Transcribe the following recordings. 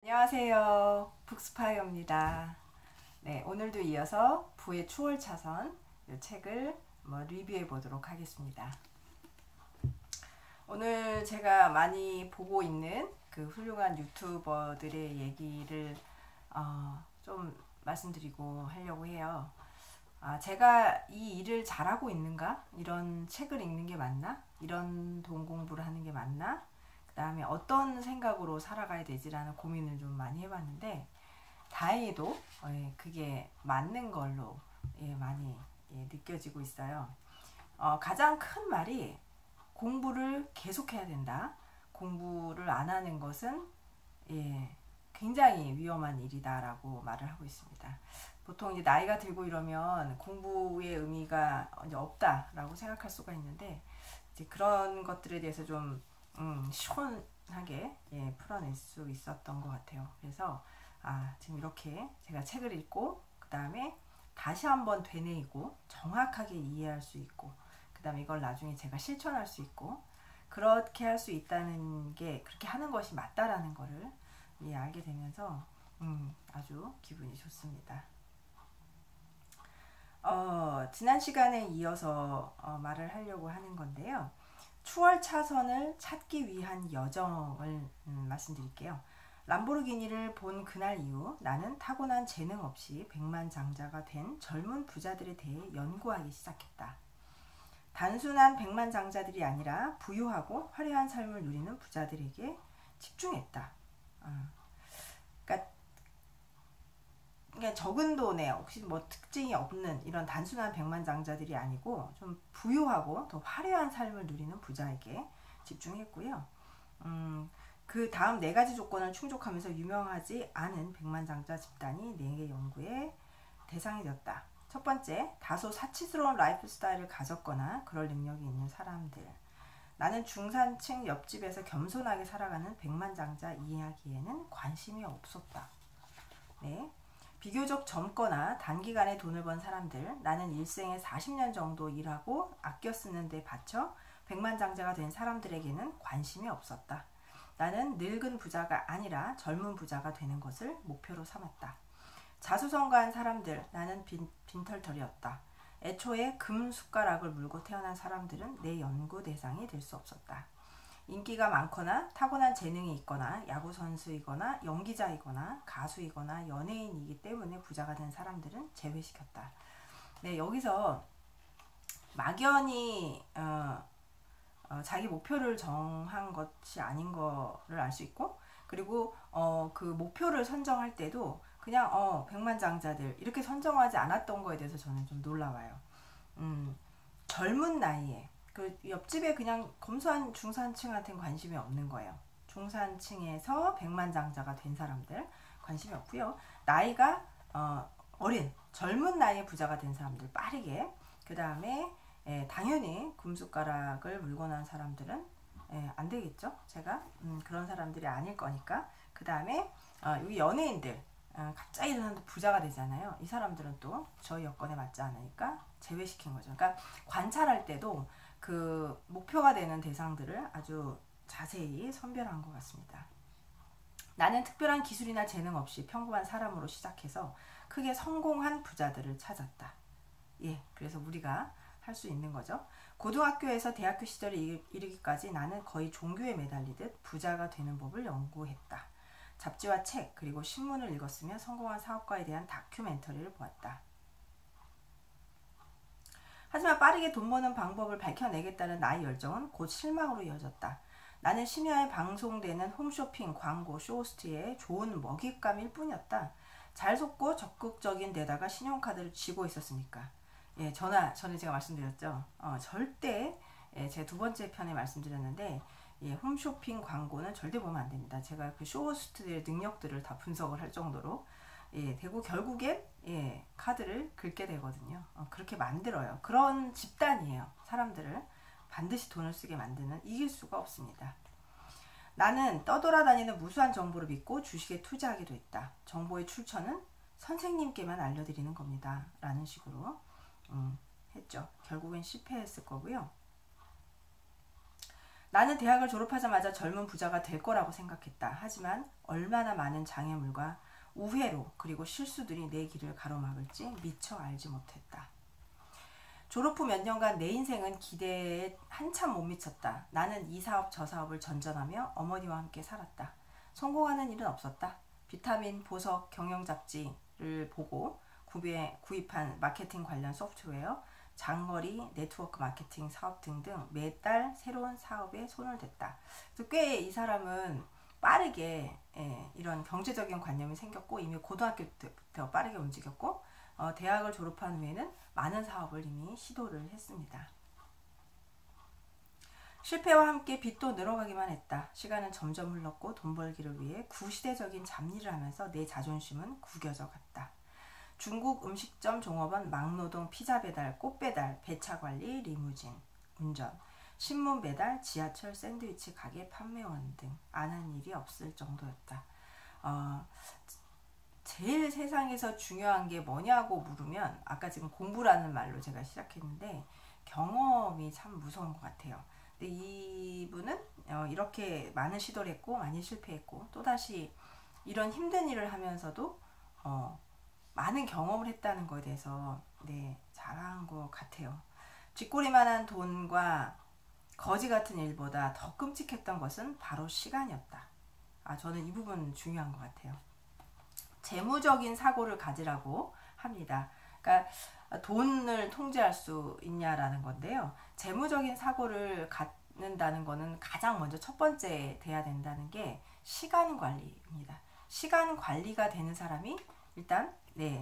안녕하세요. 북스파이어입니다. 네, 오늘도 이어서 부의 추월차선 이 책을 리뷰해 보도록 하겠습니다. 오늘 제가 많이 보고 있는 그 훌륭한 유튜버들의 얘기를 좀 말씀드리고 하려고 해요. 제가 이 일을 잘하고 있는가? 이런 책을 읽는 게 맞나? 이런 돈 공부를 하는 게 맞나? 그 다음에 어떤 생각으로 살아가야 되지라는 고민을 좀 많이 해봤는데 다행히도 그게 맞는 걸로 많이 느껴지고 있어요. 가장 큰 말이 공부를 계속해야 된다. 공부를 안 하는 것은 굉장히 위험한 일이다라고 말을 하고 있습니다. 보통 이제 나이가 들고 이러면 공부의 의미가 이제 없다라고 생각할 수가 있는데 이제 그런 것들에 대해서 좀 시원하게 풀어낼 수 있었던 것 같아요. 그래서 지금 이렇게 제가 책을 읽고 그 다음에 다시 한번 되뇌이고 정확하게 이해할 수 있고 그 다음에 이걸 나중에 제가 실천할 수 있고 그렇게 할 수 있다는 게 그렇게 하는 것이 맞다라는 거를 알게 되면서 아주 기분이 좋습니다. 지난 시간에 이어서 말을 하려고 하는 건데요. 추월 차선을 찾기 위한 여정을 말씀드릴게요. 람보르기니를 본 그날 이후 나는 타고난 재능 없이 백만장자가 된 젊은 부자들에 대해 연구하기 시작했다. 단순한 백만장자들이 아니라 부유하고 화려한 삶을 누리는 부자들에게 집중했다. 그러니까 적은 돈에 혹시 특징이 없는 이런 단순한 백만장자들이 아니고 좀 부유하고 더 화려한 삶을 누리는 부자에게 집중했고요. 그 다음 네 가지 조건을 충족하면서 유명하지 않은 백만장자 집단이 네 개 연구의 대상이 되었다. 첫 번째, 다소 사치스러운 라이프 스타일을 가졌거나 그럴 능력이 있는 사람들. 나는 중산층 옆집에서 겸손하게 살아가는 백만장자 이야기에는 관심이 없었다. 네. 비교적 젊거나 단기간에 돈을 번 사람들, 나는 일생에 40년 정도 일하고 아껴 쓰는 데 바쳐 백만장자가 된 사람들에게는 관심이 없었다. 나는 늙은 부자가 아니라 젊은 부자가 되는 것을 목표로 삼았다. 자수성가한 사람들, 나는 빈털털이었다. 애초에 금 숟가락을 물고 태어난 사람들은 내 연구 대상이 될 수 없었다. 인기가 많거나 타고난 재능이 있거나 야구선수이거나 연기자이거나 가수이거나 연예인이기 때문에 부자가 된 사람들은 제외시켰다. 네, 여기서 막연히 자기 목표를 정한 것이 아닌 거를 알 수 있고 그리고 그 목표를 선정할 때도 그냥 백만장자들 이렇게 선정하지 않았던 거에 대해서 저는 좀 놀라워요. 젊은 나이에 그 옆집에 그냥 검소한 중산층한테는 관심이 없는 거예요. 중산층에서 백만장자가 된 사람들 관심이 없고요. 나이가 어린 젊은 나이에 부자가 된 사람들 빠르게 그 다음에 당연히 금숟가락을 물고 난 사람들은 안 되겠죠. 제가 그런 사람들이 아닐 거니까. 그 다음에 여기 연예인들 갑자기 일어나서 부자가 되잖아요. 이 사람들은 또 저희 여건에 맞지 않으니까 제외시킨 거죠. 그러니까 관찰할 때도 그 목표가 되는 대상들을 아주 자세히 선별한 것 같습니다. 나는 특별한 기술이나 재능 없이 평범한 사람으로 시작해서 크게 성공한 부자들을 찾았다. 그래서 우리가 할 수 있는 거죠. 고등학교에서 대학교 시절에 이르기까지 나는 거의 종교에 매달리듯 부자가 되는 법을 연구했다. 잡지와 책 그리고 신문을 읽었으며 성공한 사업가에 대한 다큐멘터리를 보았다. 하지만 빠르게 돈 버는 방법을 밝혀내겠다는 나의 열정은 곧 실망으로 이어졌다. 나는 심야에 방송되는 홈쇼핑 광고 쇼호스트의 좋은 먹잇감일 뿐이었다. 잘 속고 적극적인 데다가 신용카드를 쥐고 있었으니까. 전에 제가 말씀드렸죠. 절대 제 두 번째 편에 말씀드렸는데 홈쇼핑 광고는 절대 보면 안 됩니다. 제가 그 쇼호스트의 능력들을 다 분석을 할 정도로 되고 결국엔 카드를 긁게 되거든요. 그렇게 만들어요. 그런 집단이에요. 사람들을 반드시 돈을 쓰게 만드는 이길 수가 없습니다. 나는 떠돌아다니는 무수한 정보를 믿고 주식에 투자하기도 했다. 정보의 출처는 선생님께만 알려드리는 겁니다. 라는 식으로 했죠. 결국엔 실패했을 거고요. 나는 대학을 졸업하자마자 젊은 부자가 될 거라고 생각했다. 하지만 얼마나 많은 장애물과 우회로 그리고 실수들이 내 길을 가로막을지 미처 알지 못했다. 졸업 후 몇 년간 내 인생은 기대에 한참 못 미쳤다. 나는 이 사업 저 사업을 전전하며 어머니와 함께 살았다. 성공하는 일은 없었다. 비타민, 보석, 경영 잡지를 보고 구입한 마케팅 관련 소프트웨어, 장거리, 네트워크 마케팅 사업 등등 매달 새로운 사업에 손을 댔다. 꽤 이 사람은 빠르게 이런 경제적인 관념이 생겼고 이미 고등학교 때부터 빠르게 움직였고 대학을 졸업한 후에는 많은 사업을 이미 시도를 했습니다. 실패와 함께 빚도 늘어가기만 했다. 시간은 점점 흘렀고 돈 벌기를 위해 구시대적인 잡일을 하면서 내 자존심은 구겨져 갔다. 중국 음식점 종업원, 막노동, 피자 배달, 꽃 배달, 배차 관리, 리무진, 운전, 신문 배달, 지하철 샌드위치 가게 판매원 등 안 한 일이 없을 정도였다. 제일 세상에서 중요한 게 뭐냐고 물으면 아까 지금 공부라는 말로 제가 시작했는데 경험이 참 무서운 것 같아요. 근데 이분은 이렇게 많은 시도를 했고 많이 실패했고 또다시 이런 힘든 일을 하면서도 많은 경험을 했다는 것에 대해서 잘한 것 같아요. 쥐꼬리만한 돈과 거지 같은 일보다 더 끔찍했던 것은 바로 시간이었다. 저는 이 부분 중요한 것 같아요. 재무적인 사고를 가지라고 합니다. 그러니까 돈을 통제할 수 있냐라는 건데요. 재무적인 사고를 갖는다는 거는 가장 먼저 첫 번째 돼야 된다는 게 시간 관리입니다. 시간 관리가 되는 사람이 일단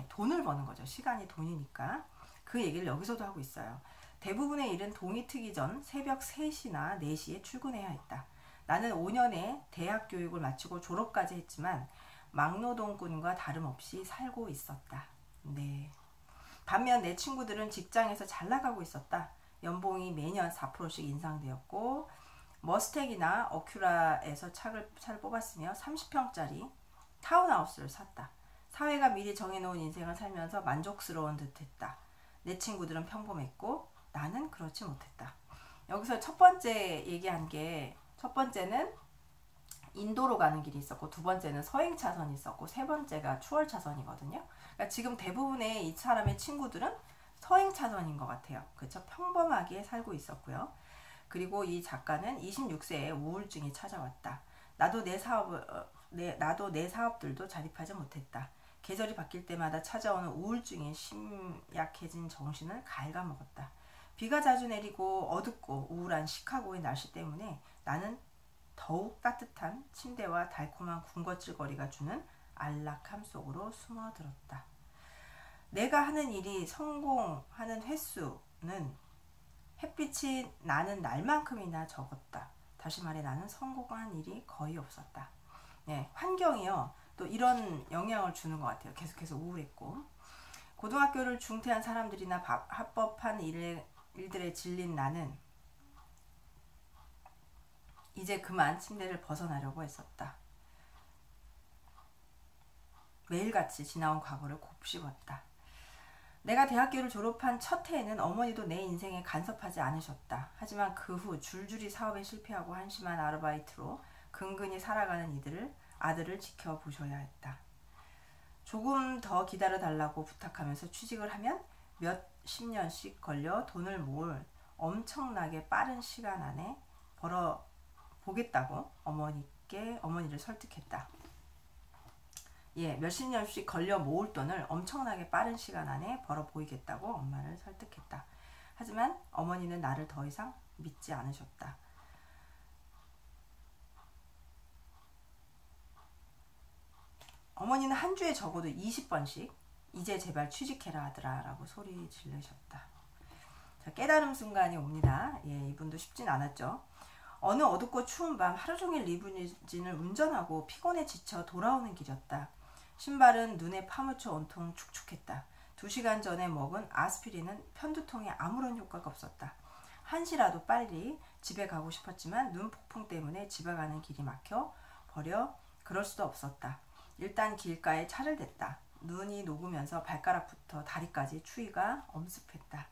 돈을 버는 거죠. 시간이 돈이니까. 그 얘기를 여기서도 하고 있어요. 대부분의 일은 동이 트기 전 새벽 3시나 4시에 출근해야 했다. 나는 5년의 대학 교육을 마치고 졸업까지 했지만 막노동꾼과 다름없이 살고 있었다. 반면 내 친구들은 직장에서 잘 나가고 있었다. 연봉이 매년 4%씩 인상되었고 머스텍이나 어큐라에서 차를 뽑았으며 30평짜리 타운하우스를 샀다. 사회가 미리 정해놓은 인생을 살면서 만족스러운 듯했다. 내 친구들은 평범했고 나는 그렇지 못했다. 여기서 첫 번째 얘기한 게 첫 번째는 인도로 가는 길이 있었고 두 번째는 서행 차선이 있었고 세 번째가 추월 차선이거든요. 그러니까 지금 대부분의 이 사람의 친구들은 서행 차선인 것 같아요. 그렇죠? 평범하게 살고 있었고요. 그리고 이 작가는 26세에 우울증이 찾아왔다. 나도 내 사업들도 자립하지 못했다. 계절이 바뀔 때마다 찾아오는 우울증에 심약해진 정신을 갉아먹었다. 비가 자주 내리고 어둡고 우울한 시카고의 날씨 때문에 나는 더욱 따뜻한 침대와 달콤한 군것질거리가 주는 안락함 속으로 숨어들었다. 내가 하는 일이 성공하는 횟수는 햇빛이 나는 날만큼이나 적었다. 다시 말해 나는 성공한 일이 거의 없었다. 환경이요. 또 이런 영향을 주는 것 같아요. 계속해서 우울했고 고등학교를 중퇴한 사람들이나 합법한 일들에 질린 나는 이제 그만 침대를 벗어나려고 했었다. 매일같이 지나온 과거를 곱씹었다. 내가 대학교를 졸업한 첫 해에는 어머니도 내 인생에 간섭하지 않으셨다. 하지만 그 후 줄줄이 사업에 실패하고 한심한 아르바이트로 근근히 살아가는 아들을 지켜보셔야 했다. 조금 더 기다려달라고 부탁하면서 취직을 하면 몇십 년씩 걸려 돈을 모을 엄청나게 빠른 시간 안에 벌어보겠다고 어머니를 설득했다. 몇십 년씩 걸려 모을 돈을 엄청나게 빠른 시간 안에 벌어 보이겠다고 엄마를 설득했다. 하지만 어머니는 나를 더 이상 믿지 않으셨다. 어머니는 한 주에 적어도 20번씩 이제 제발 취직해라 아들아 라고 소리 지르셨다. 자, 깨달음 순간이 옵니다. 이분도 쉽진 않았죠. 어느 어둡고 추운 밤 하루 종일 리무진을 운전하고 피곤에 지쳐 돌아오는 길이었다. 신발은 눈에 파묻혀 온통 축축했다. 2시간 전에 먹은 아스피린은 편두통에 아무런 효과가 없었다. 한시라도 빨리 집에 가고 싶었지만 눈 폭풍 때문에 집에 가는 길이 막혀 버려 그럴 수도 없었다. 일단 길가에 차를 댔다. 눈이 녹으면서 발가락부터 다리까지 추위가 엄습했다.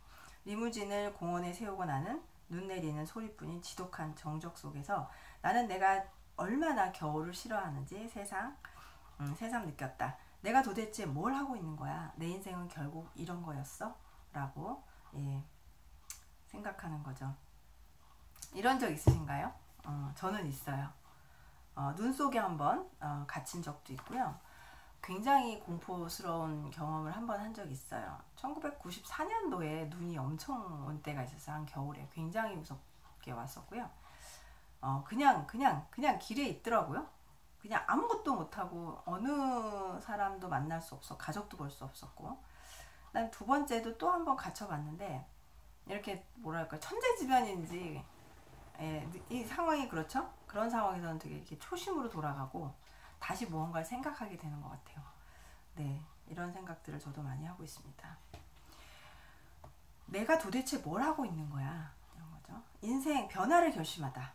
리무진을 공원에 세우고 나는 눈 내리는 소리뿐인 지독한 정적 속에서 나는 내가 얼마나 겨울을 싫어하는지 새삼 느꼈다. 내가 도대체 뭘 하고 있는 거야? 내 인생은 결국 이런 거였어? 라고 생각하는 거죠. 이런 적 있으신가요? 저는 있어요. 눈 속에 한번 갇힌 적도 있고요. 굉장히 공포스러운 경험을 한번 한 적이 있어요. 1994년도에 눈이 엄청 온 때가 있었어요. 한 겨울에 굉장히 무섭게 왔었고요. 그냥 길에 있더라고요. 그냥 아무것도 못하고 어느 사람도 만날 수 없어, 가족도 볼 수 없었고. 난 두 번째도 또 한 번 갇혀봤는데 이렇게 뭐랄까 천재지변인지 이 상황이 그렇죠? 그런 상황에서는 되게 이렇게 초심으로 돌아가고 다시 무언가를 생각하게 되는 것 같아요. 네, 이런 생각들을 저도 많이 하고 있습니다. 내가 도대체 뭘 하고 있는 거야? 이런 거죠. 인생 변화를 결심하다.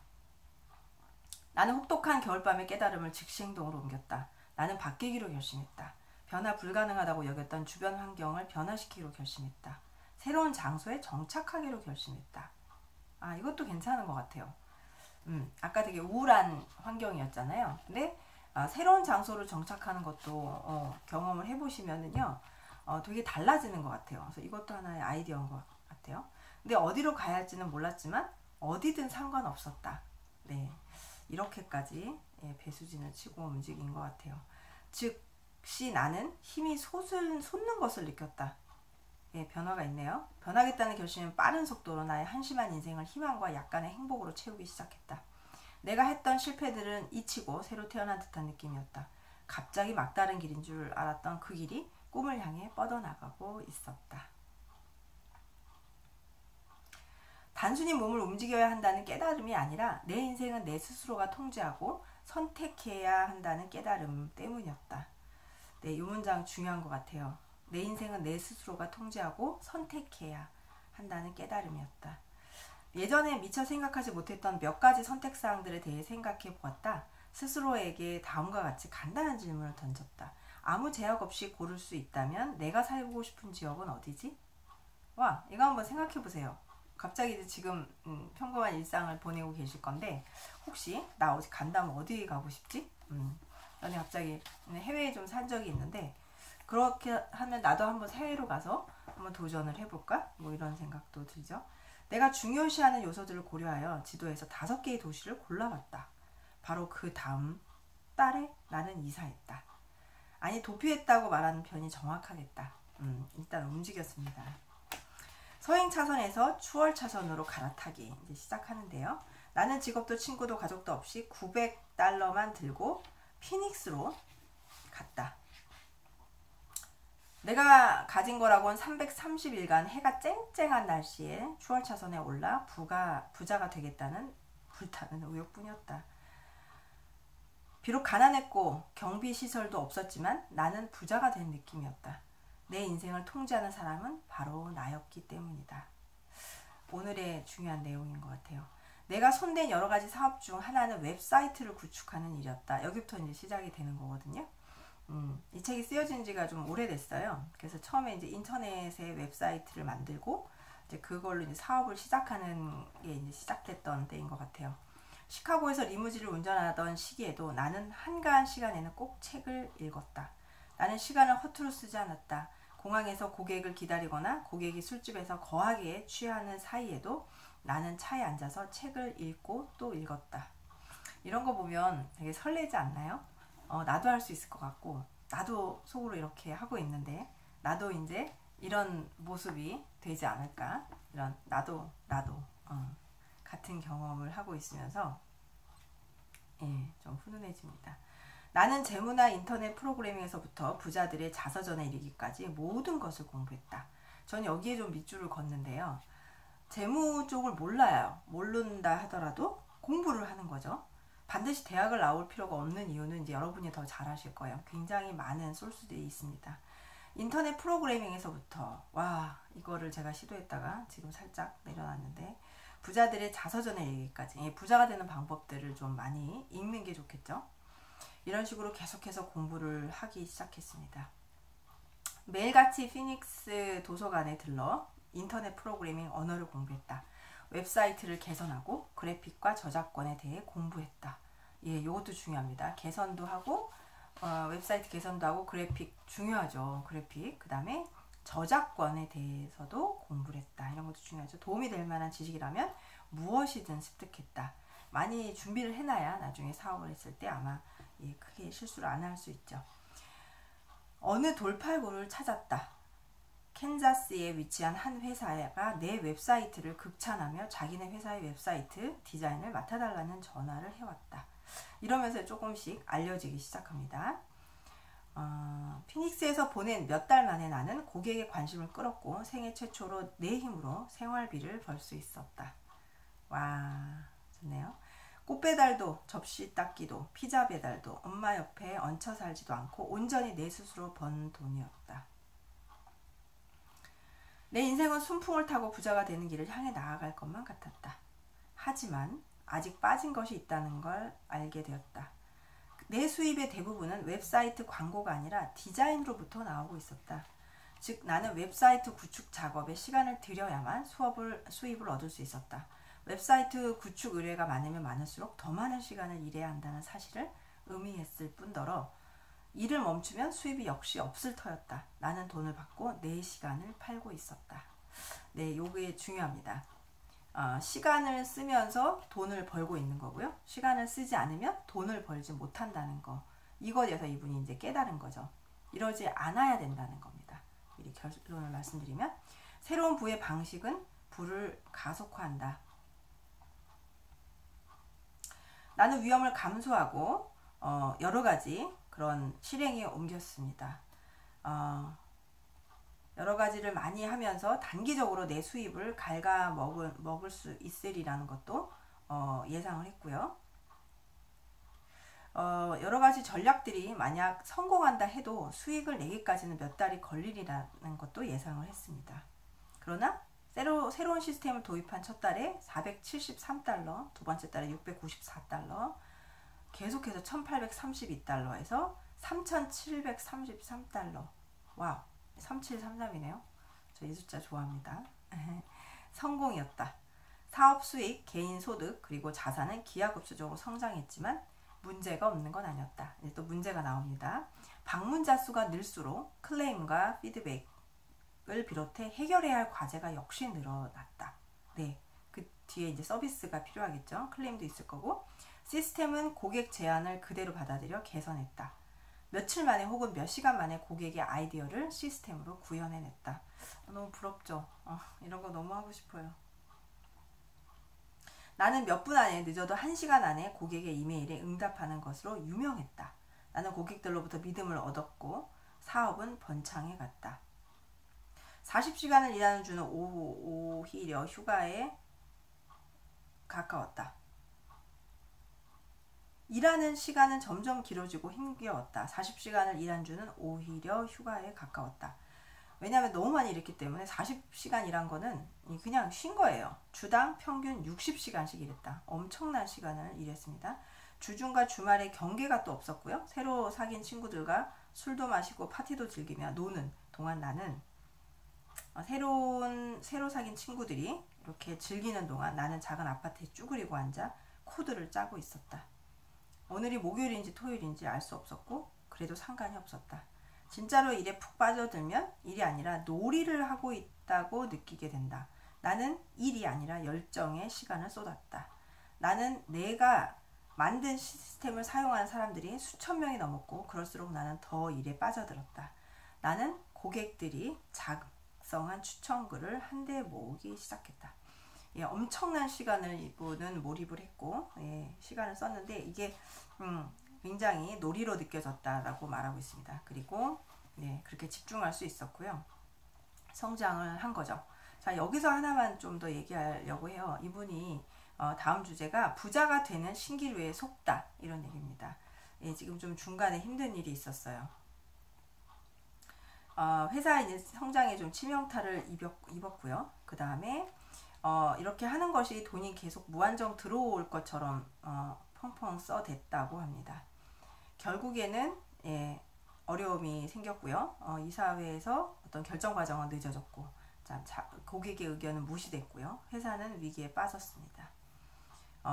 나는 혹독한 겨울밤의 깨달음을 즉시 행동으로 옮겼다. 나는 바뀌기로 결심했다. 변화 불가능하다고 여겼던 주변 환경을 변화시키기로 결심했다. 새로운 장소에 정착하기로 결심했다. 이것도 괜찮은 것 같아요. 아까 되게 우울한 환경이었잖아요. 근데 새로운 장소로 정착하는 것도 경험을 해보시면은요, 되게 달라지는 것 같아요. 그래서 이것도 하나의 아이디어인 것 같아요. 근데 어디로 가야 할지는 몰랐지만 어디든 상관없었다. 네, 이렇게까지 배수진을 치고 움직인 것 같아요. 즉시 나는 힘이 솟는 것을 느꼈다. 변화가 있네요. 변하겠다는 결심은 빠른 속도로 나의 한심한 인생을 희망과 약간의 행복으로 채우기 시작했다. 내가 했던 실패들은 잊히고 새로 태어난 듯한 느낌이었다. 갑자기 막다른 길인 줄 알았던 그 길이 꿈을 향해 뻗어나가고 있었다. 단순히 몸을 움직여야 한다는 깨달음이 아니라 내 인생은 내 스스로가 통제하고 선택해야 한다는 깨달음 때문이었다. 네, 이 문장 중요한 것 같아요. 내 인생은 내 스스로가 통제하고 선택해야 한다는 깨달음이었다. 예전에 미처 생각하지 못했던 몇 가지 선택사항들에 대해 생각해 보았다. 스스로에게 다음과 같이 간단한 질문을 던졌다. 아무 제약 없이 고를 수 있다면 내가 살고 싶은 지역은 어디지? 이거 한번 생각해 보세요. 갑자기 지금 평범한 일상을 보내고 계실 건데 혹시 나 어디 간다면 어디 가고 싶지? 저는 갑자기 해외에 좀 산 적이 있는데 그렇게 하면 나도 한번 해외로 가서 한번 도전을 해볼까? 뭐 이런 생각도 들죠. 내가 중요시하는 요소들을 고려하여 지도에서 5개의 도시를 골라봤다. 바로 그 다음 달에 나는 이사했다. 아니, 도피했다고 말하는 편이 정확하겠다. 일단 움직였습니다. 서행 차선에서 추월 차선으로 갈아타기 이제 시작하는데요. 나는 직업도 친구도 가족도 없이 $900만 들고 피닉스로 갔다. 내가 가진 거라고는 330일간 해가 쨍쨍한 날씨에 추월 차선에 올라 부자가 되겠다는 불타는 의욕뿐이었다. 비록 가난했고 경비 시설도 없었지만 나는 부자가 된 느낌이었다. 내 인생을 통제하는 사람은 바로 나였기 때문이다. 오늘의 중요한 내용인 것 같아요. 내가 손댄 여러 가지 사업 중 하나는 웹사이트를 구축하는 일이었다. 여기부터 이제 시작이 되는 거거든요. 이 책이 쓰여진 지가 좀 오래됐어요. 그래서 처음에 이제 인터넷에 웹사이트를 만들고 이제 그걸로 이제 사업을 시작하는 게 이제 시작됐던 때인 것 같아요. 시카고에서 리무진을 운전하던 시기에도 나는 한가한 시간에는 꼭 책을 읽었다. 나는 시간을 허투루 쓰지 않았다. 공항에서 고객을 기다리거나 고객이 술집에서 거하게 취하는 사이에도 나는 차에 앉아서 책을 읽고 또 읽었다. 이런 거 보면 되게 설레지 않나요? 나도 할 수 있을 것 같고 나도 속으로 이렇게 하고 있는데 나도 이제 이런 모습이 되지 않을까, 이런 나도 같은 경험을 하고 있으면서 좀 훈훈해집니다. 나는 재무나 인터넷 프로그래밍에서부터 부자들의 자서전에 이르기까지 모든 것을 공부했다. 전 여기에 좀 밑줄을 걷는데요. 재무 쪽을 몰라요. 모른다 하더라도 공부를 하는 거죠. 반드시 대학을 나올 필요가 없는 이유는 이제 여러분이 더 잘 아실 거예요. 굉장히 많은 소스들이 있습니다. 인터넷 프로그래밍에서부터 이거를 제가 시도했다가 지금 살짝 내려놨는데 부자들의 자서전에 이르기까지 부자가 되는 방법들을 좀 많이 읽는 게 좋겠죠. 이런 식으로 계속해서 공부를 하기 시작했습니다. 매일같이 피닉스 도서관에 들러 인터넷 프로그래밍 언어를 공부했다. 웹사이트를 개선하고 그래픽과 저작권에 대해 공부했다. 예, 이것도 중요합니다. 개선도 하고 웹사이트 개선도 하고 그래픽 중요하죠. 그래픽. 그 다음에 저작권에 대해서도 공부를 했다. 이런 것도 중요하죠. 도움이 될 만한 지식이라면 무엇이든 습득했다. 많이 준비를 해놔야 나중에 사업을 했을 때 아마 크게 실수를 안 할 수 있죠. 어느 돌팔구를 찾았다. 캔자스에 위치한 한 회사가 내 웹사이트를 극찬하며 자기네 회사의 웹사이트 디자인을 맡아달라는 전화를 해왔다. 이러면서 조금씩 알려지기 시작합니다. 피닉스에서 보낸 몇 달 만에 나는 고객의 관심을 끌었고 생애 최초로 내 힘으로 생활비를 벌 수 있었다. 와, 좋네요. 꽃 배달도 접시 닦기도 피자 배달도 엄마 옆에 얹혀 살지도 않고 온전히 내 스스로 번 돈이었다. 내 인생은 순풍을 타고 부자가 되는 길을 향해 나아갈 것만 같았다. 하지만 아직 빠진 것이 있다는 걸 알게 되었다. 내 수입의 대부분은 웹사이트 광고가 아니라 디자인으로부터 나오고 있었다. 즉 나는 웹사이트 구축 작업에 시간을 들여야만 수입을 얻을 수 있었다. 웹사이트 구축 의뢰가 많으면 많을수록 더 많은 시간을 일해야 한다는 사실을 의미했을 뿐더러 일을 멈추면 수입이 역시 없을 터였다. 나는 돈을 받고 내 시간을 팔고 있었다. 네, 요게 중요합니다. 시간을 쓰면서 돈을 벌고 있는 거고요. 시간을 쓰지 않으면 돈을 벌지 못한다는 거. 이거에 대해서 이분이 이제 깨달은 거죠. 이러지 않아야 된다는 겁니다. 미리 결론을 말씀드리면 새로운 부의 방식은 부를 가속화한다. 나는 위험을 감수하고 여러 가지 그런 실행에 옮겼습니다. 여러 가지를 많이 하면서 단기적으로 내 수입을 갉아먹을 수 있으리라는 것도 예상을 했고요. 여러 가지 전략들이 만약 성공한다 해도 수익을 내기까지는 몇 달이 걸리리라는 것도 예상을 했습니다. 그러나 새로운 시스템을 도입한 첫 달에 473달러, 두 번째 달에 694달러, 계속해서 1832달러에서 3733달러. 와우, 3733이네요. 저 이 숫자 좋아합니다. 성공이었다. 사업 수익, 개인 소득, 그리고 자산은 기하급수적으로 성장했지만 문제가 없는 건 아니었다. 이제 또 문제가 나옵니다. 방문자 수가 늘수록 클레임과 피드백을 비롯해 해결해야 할 과제가 역시 늘어났다. 네, 그 뒤에 이제 서비스가 필요하겠죠. 클레임도 있을 거고. 시스템은 고객 제안을 그대로 받아들여 개선했다. 며칠 만에 혹은 몇 시간 만에 고객의 아이디어를 시스템으로 구현해냈다. 너무 부럽죠? 이런 거 너무 하고 싶어요. 나는 몇 분 안에 늦어도 1시간 안에 고객의 이메일에 응답하는 것으로 유명했다. 나는 고객들로부터 믿음을 얻었고 사업은 번창해 갔다. 40시간을 일하는 주는 오히려 휴가에 가까웠다. 일하는 시간은 점점 길어지고 힘겨웠다. 40시간을 일한 주는 오히려 휴가에 가까웠다. 왜냐하면 너무 많이 일했기 때문에 40시간 일한 거는 그냥 쉰 거예요. 주당 평균 60시간씩 일했다. 엄청난 시간을 일했습니다. 주중과 주말에 경계가 또 없었고요. 새로 사귄 친구들과 술도 마시고 파티도 즐기며 노는 동안 나는 새로 사귄 친구들이 이렇게 즐기는 동안 나는 작은 아파트에 쭈그리고 앉아 코드를 짜고 있었다. 오늘이 목요일인지 토요일인지 알 수 없었고 그래도 상관이 없었다. 진짜로 일에 푹 빠져들면 일이 아니라 놀이를 하고 있다고 느끼게 된다. 나는 일이 아니라 열정에 시간을 쏟았다. 나는 내가 만든 시스템을 사용하는 사람들이 수천 명이 넘었고 그럴수록 나는 더 일에 빠져들었다. 나는 고객들이 작성한 추천글을 한데 모으기 시작했다. 예, 엄청난 시간을 이분은 몰입을 했고 시간을 썼는데 이게 굉장히 놀이로 느껴졌다라고 말하고 있습니다. 그리고 그렇게 집중할 수 있었고요. 성장을 한 거죠. 자, 여기서 하나만 좀 더 얘기하려고 해요. 이분이 다음 주제가 부자가 되는 신기루에 속다 이런 얘기입니다. 지금 좀 중간에 힘든 일이 있었어요. 회사 이제 성장에 좀 치명타를 입었고요. 그 다음에 이렇게 하는 것이 돈이 계속 무한정 들어올 것처럼 펑펑 써댔다고 합니다. 결국에는 어려움이 생겼고요. 이사회에서 어떤 결정 과정은 늦어졌고 고객의 의견은 무시됐고요. 회사는 위기에 빠졌습니다.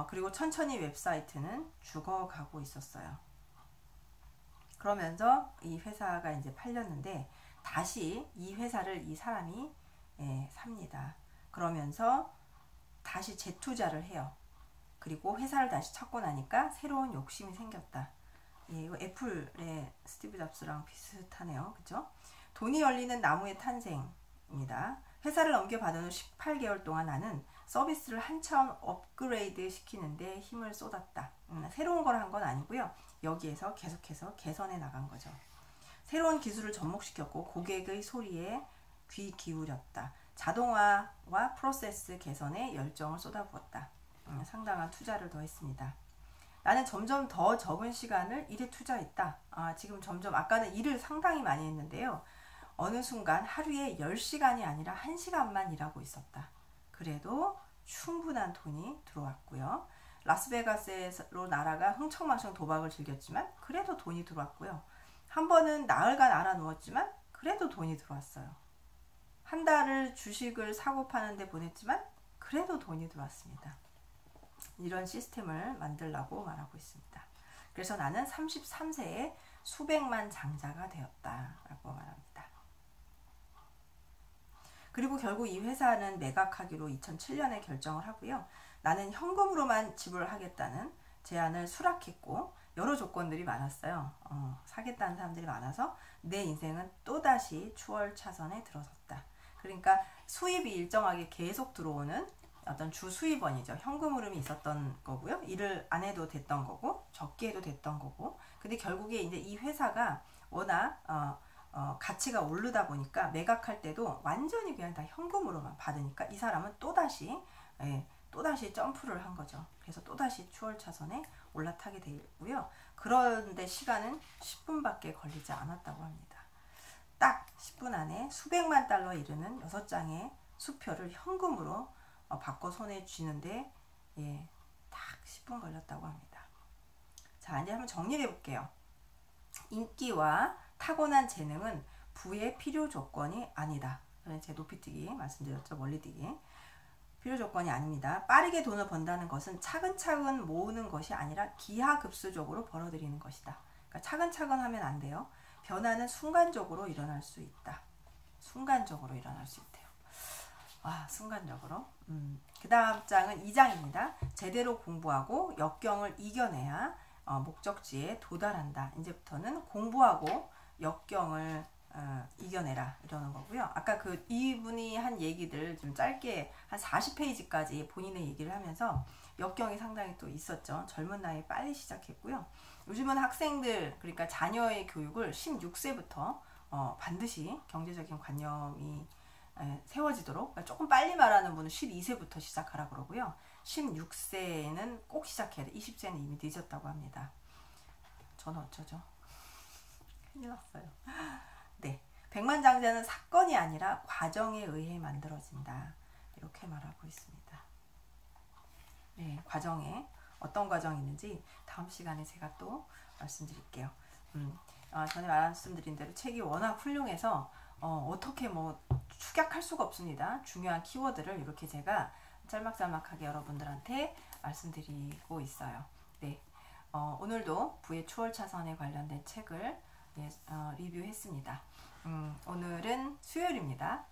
그리고 천천히 웹사이트는 죽어가고 있었어요. 그러면서 이 회사가 이제 팔렸는데 다시 이 회사를 이 사람이 삽니다. 그러면서 다시 재투자를 해요. 그리고 회사를 다시 찾고 나니까 새로운 욕심이 생겼다. 이거 애플의 스티브 잡스랑 비슷하네요. 그죠? 돈이 열리는 나무의 탄생입니다. 회사를 넘겨받은 후 18개월 동안 나는 서비스를 한 차원 업그레이드 시키는데 힘을 쏟았다. 새로운 걸 한 건 아니고요. 여기에서 계속해서 개선해 나간 거죠. 새로운 기술을 접목시켰고 고객의 소리에 귀 기울였다. 자동화와 프로세스 개선에 열정을 쏟아부었다. 상당한 투자를 더했습니다. 나는 점점 더 적은 시간을 일에 투자했다. 지금 점점 아까는 일을 상당히 많이 했는데요. 어느 순간 하루에 10시간이 아니라 1시간만 일하고 있었다. 그래도 충분한 돈이 들어왔고요. 라스베가스로 날아가 흥청망청 도박을 즐겼지만 그래도 돈이 들어왔고요. 한 번은 나흘간 알아 누웠지만 그래도 돈이 들어왔어요. 한 달을 주식을 사고 파는데 보냈지만 그래도 돈이 들어왔습니다. 이런 시스템을 만들라고 말하고 있습니다. 그래서 나는 33세에 수백만 장자가 되었다라고 말합니다. 그리고 결국 이 회사는 매각하기로 2007년에 결정을 하고요. 나는 현금으로만 지불하겠다는 제안을 수락했고 여러 조건들이 많았어요. 사겠다는 사람들이 많아서 내 인생은 또다시 추월차선에 들어섰다. 그러니까 수입이 일정하게 계속 들어오는 어떤 주 수입원이죠. 현금 흐름이 있었던 거고요. 일을 안 해도 됐던 거고 적게 해도 됐던 거고. 근데 결국에 이제 이 회사가 워낙 가치가 오르다 보니까 매각할 때도 완전히 그냥 다 현금으로만 받으니까 이 사람은 또다시 점프를 한 거죠. 그래서 또다시 추월차선에 올라타게 되고요. 그런데 시간은 10분밖에 걸리지 않았다고 합니다. 딱 10분 안에 수백만 달러에 이르는 6장의 수표를 현금으로 바꿔 손에 쥐는데 딱 10분 걸렸다고 합니다. 자, 이제 한번 정리를 해볼게요. 인기와 타고난 재능은 부의 필요 조건이 아니다. 제 높이뛰기 말씀드렸죠. 멀리뛰기. 필요 조건이 아닙니다. 빠르게 돈을 번다는 것은 차근차근 모으는 것이 아니라 기하급수적으로 벌어들이는 것이다. 그러니까 차근차근 하면 안 돼요. 변화는 순간적으로 일어날 수 있다. 순간적으로 일어날 수 있대요. 순간적으로. 그 다음 장은 2장입니다. 제대로 공부하고 역경을 이겨내야 목적지에 도달한다. 이제부터는 공부하고 역경을 이겨내라 이러는 거고요. 아까 이분이 한 얘기들 좀 짧게 한 40페이지까지 본인의 얘기를 하면서 역경이 상당히 또 있었죠. 젊은 나이에 빨리 시작했고요. 요즘은 학생들, 그러니까 자녀의 교육을 16세부터 반드시 경제적인 관념이 세워지도록, 그러니까 조금 빨리 말하는 분은 12세부터 시작하라 그러고요. 16세는 꼭 시작해야 돼. 20세는 이미 늦었다고 합니다. 저는 어쩌죠? 큰일 났어요. 네, 백만장자는 사건이 아니라 과정에 의해 만들어진다. 이렇게 말하고 있습니다. 네, 과정에 어떤 과정이 있는지 다음 시간에 제가 또 말씀드릴게요. 전에 말씀드린 대로 책이 워낙 훌륭해서 어떻게 축약할 수가 없습니다. 중요한 키워드를 이렇게 제가 짤막짤막하게 여러분들한테 말씀드리고 있어요. 네, 오늘도 부의 추월차선에 관련된 책을 리뷰했습니다. 오늘은 수요일입니다.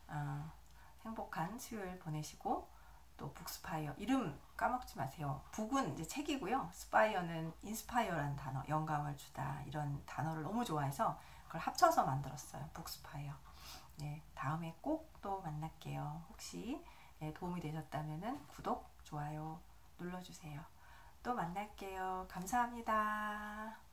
행복한 수요일 보내시고, 또 북스파이어 이름 까먹지 마세요. 북은 이제 책이고요. 스파이어는 인스파이어라는 단어, 영감을 주다, 이런 단어를 너무 좋아해서 그걸 합쳐서 만들었어요. 북스파이어. 네, 다음에 꼭 또 만날게요. 혹시 도움이 되셨다면 구독, 좋아요 눌러주세요. 또 만날게요. 감사합니다.